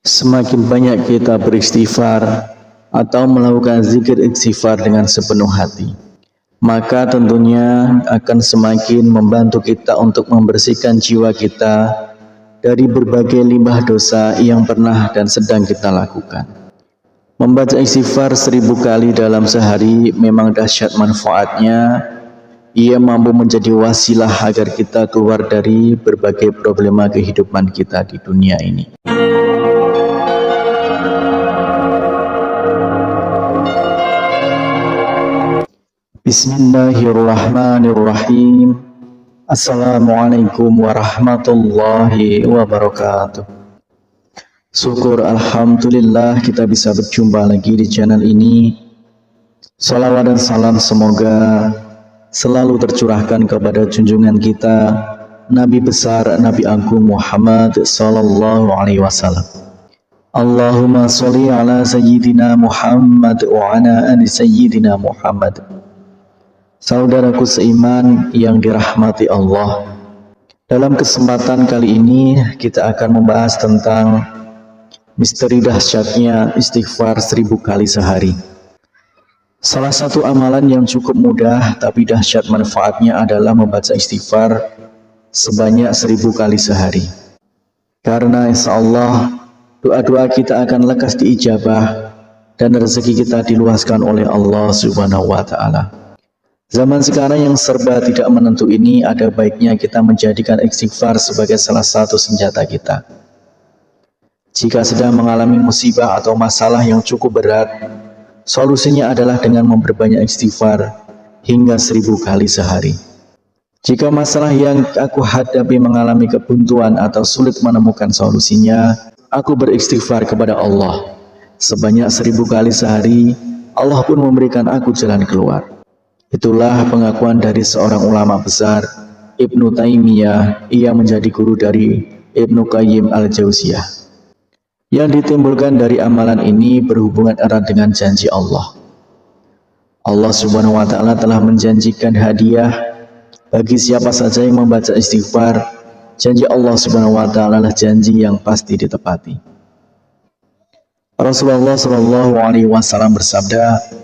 Semakin banyak kita beristighfar atau melakukan zikir istighfar dengan sepenuh hati, maka tentunya akan semakin membantu kita untuk membersihkan jiwa kita dari berbagai limbah dosa yang pernah dan sedang kita lakukan. Membaca istighfar 1000 kali dalam sehari memang dahsyat manfaatnya. Ia mampu menjadi wasilah agar kita keluar dari berbagai problema kehidupan kita di dunia ini. Bismillahirrahmanirrahim. Assalamualaikum warahmatullahi wabarakatuh. Syukur alhamdulillah kita bisa berjumpa lagi di channel ini. Salawat dan salam semoga selalu tercurahkan kepada junjungan kita Nabi besar Nabi Agung Muhammad sallallahu alaihi wasallam. Allahumma sholli ala sayyidina Muhammad wa ala ali sayyidina Muhammad. Saudaraku seiman yang dirahmati Allah, dalam kesempatan kali ini kita akan membahas tentang misteri dahsyatnya istighfar 1000 kali sehari. Salah satu amalan yang cukup mudah tapi dahsyat manfaatnya adalah membaca istighfar sebanyak 1000 kali sehari. Karena insya Allah doa-doa kita akan lekas diijabah dan rezeki kita diluaskan oleh Allah Subhanahu wa Ta'ala. Zaman sekarang yang serba tidak menentu ini, ada baiknya kita menjadikan istighfar sebagai salah satu senjata kita. Jika sedang mengalami musibah atau masalah yang cukup berat, solusinya adalah dengan memperbanyak istighfar hingga 1000 kali sehari. Jika masalah yang aku hadapi mengalami kebuntuan atau sulit menemukan solusinya, aku beristighfar kepada Allah sebanyak 1000 kali sehari. Allah pun memberikan aku jalan keluar. Itulah pengakuan dari seorang ulama besar, Ibnu Taimiyah. Ia menjadi guru dari Ibnu Qayyim al-Jauziyah. Yang ditimbulkan dari amalan ini berhubungan erat dengan janji Allah. Allah Subhanahu wa Ta'ala telah menjanjikan hadiah bagi siapa saja yang membaca istighfar. Janji Allah Subhanahu wa Ta'ala adalah janji yang pasti ditepati. Rasulullah Shallallahu alaihi wasallam bersabda,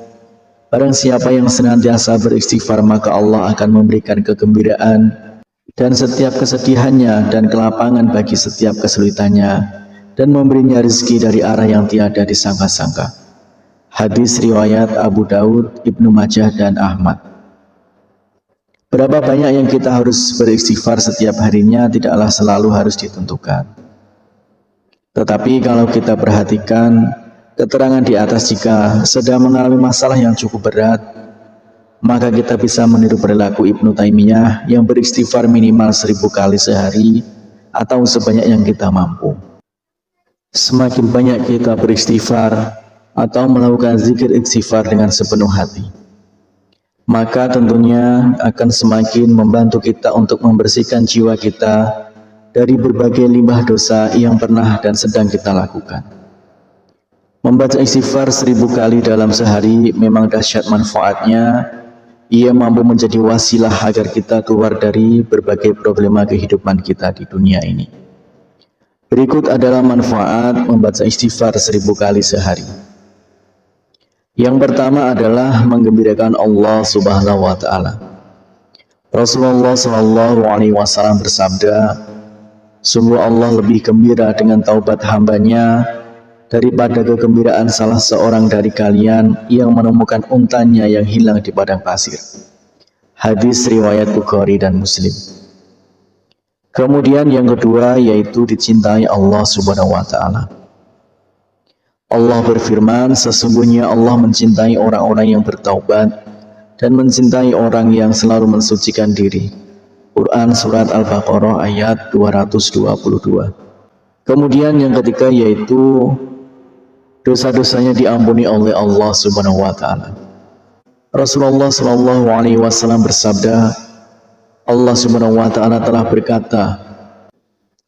barang siapa yang senantiasa beristighfar, maka Allah akan memberikan kegembiraan dan setiap kesedihannya dan kelapangan bagi setiap kesulitannya, dan memberinya rezeki dari arah yang tiada disangka-sangka. Hadis riwayat Abu Daud, Ibnu Majah, dan Ahmad. Berapa banyak yang kita harus beristighfar setiap harinya tidaklah selalu harus ditentukan. Tetapi kalau kita perhatikan keterangan di atas, jika sedang mengalami masalah yang cukup berat, maka kita bisa meniru perilaku Ibnu Taimiyah yang beristighfar minimal 1000 kali sehari atau sebanyak yang kita mampu. Semakin banyak kita beristighfar atau melakukan zikir istighfar dengan sepenuh hati, maka tentunya akan semakin membantu kita untuk membersihkan jiwa kita dari berbagai limbah dosa yang pernah dan sedang kita lakukan. Membaca istighfar 1000 kali dalam sehari memang dahsyat manfaatnya. Ia mampu menjadi wasilah agar kita keluar dari berbagai problema kehidupan kita di dunia ini. Berikut adalah manfaat membaca istighfar 1000 kali sehari. Yang pertama adalah menggembirakan Allah Subhanahu wa Ta'ala. Rasulullah Shallallahu alaihi wasallam bersabda, sungguh Allah lebih gembira dengan taubat hambanya daripada kegembiraan salah seorang dari kalian yang menemukan untanya yang hilang di padang pasir. Hadis riwayat Bukhari dan Muslim. Kemudian yang kedua yaitu dicintai Allah Subhanahu wa Ta'ala. Allah berfirman, sesungguhnya Allah mencintai orang-orang yang bertaubat dan mencintai orang yang selalu mensucikan diri. Quran Surat Al-Baqarah ayat 222. Kemudian yang ketiga yaitu dosa-dosanya diampuni oleh Allah Subhanahu wa Ta'ala. Rasulullah Shallallahu alaihi wasallam bersabda, Allah Subhanahu wa Ta'ala telah berkata,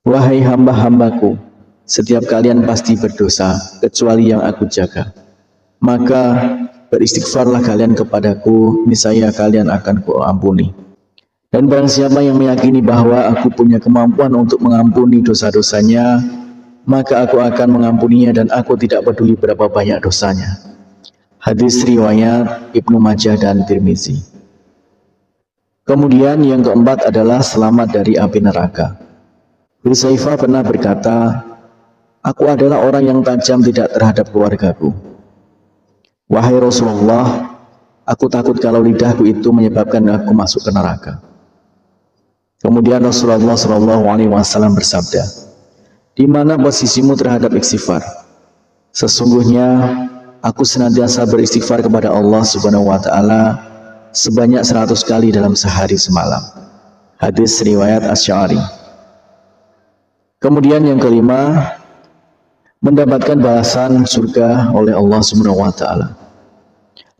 wahai hamba-hambaku, setiap kalian pasti berdosa kecuali yang aku jaga. Maka beristighfarlah kalian kepadaku, niscaya kalian akan kuampuni. Dan barang siapa yang meyakini bahwa aku punya kemampuan untuk mengampuni dosa-dosanya, maka aku akan mengampuninya dan aku tidak peduli berapa banyak dosanya. Hadis riwayat Ibnu Majah dan Tirmizi. Kemudian yang keempat adalah selamat dari api neraka. Hudzaifah pernah berkata, aku adalah orang yang tajam tidak terhadap keluargaku. Wahai Rasulullah, aku takut kalau lidahku itu menyebabkan aku masuk ke neraka. Kemudian Rasulullah SAW bersabda, di mana posisimu terhadap istighfar? Sesungguhnya aku senantiasa beristighfar kepada Allah Subhanahu wa taala sebanyak 100 kali dalam sehari semalam. Hadis riwayat Asy'ari. Kemudian yang kelima, mendapatkan balasan surga oleh Allah Subhanahu wa taala.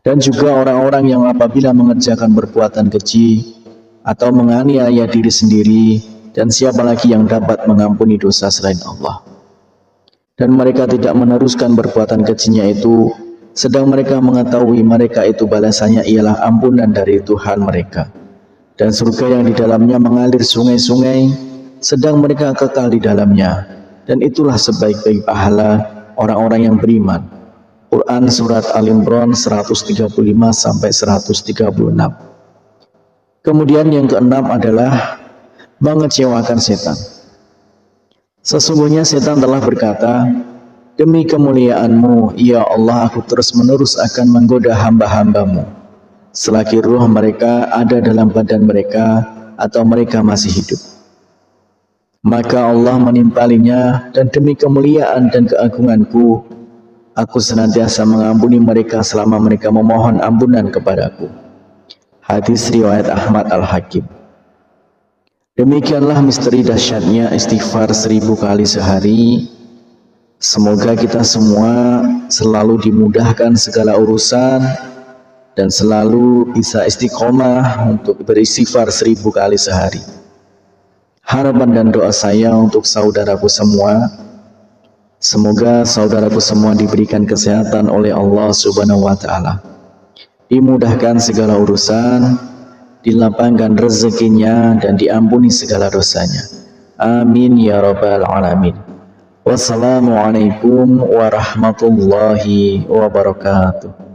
Dan juga orang-orang yang apabila mengerjakan perbuatan keji atau menganiaya diri sendiri, dan siapa lagi yang dapat mengampuni dosa selain Allah. Dan mereka tidak meneruskan perbuatan kejinya itu, sedang mereka mengetahui mereka itu balasannya ialah ampunan dari Tuhan mereka. Dan surga yang di dalamnya mengalir sungai-sungai, sedang mereka kekal di dalamnya. Dan itulah sebaik-baik pahala orang-orang yang beriman. Quran Surat Al-Imran 135-136. Kemudian yang keenam adalah mengecewakan setan. Sesungguhnya setan telah berkata, demi kemuliaan-Mu, ya Allah, aku terus-menerus akan menggoda hamba-hamba-Mu selagi ruh mereka ada dalam badan mereka atau mereka masih hidup. Maka Allah menimpalinya, dan demi kemuliaan dan keagungan-Ku, aku senantiasa mengampuni mereka selama mereka memohon ampunan kepadaku. Hadis riwayat Ahmad Al-Hakim. Demikianlah misteri dahsyatnya istighfar 1000 kali sehari. Semoga kita semua selalu dimudahkan segala urusan dan selalu bisa istiqomah untuk beristighfar 1000 kali sehari. Harapan dan doa saya untuk saudaraku semua, semoga saudaraku semua diberikan kesehatan oleh Allah Subhanahu wa taala, dimudahkan segala urusan, dilapangkan rezekinya, dan diampuni segala dosanya. Amin ya rabbal alamin. Wassalamualaikum warahmatullahi wabarakatuh.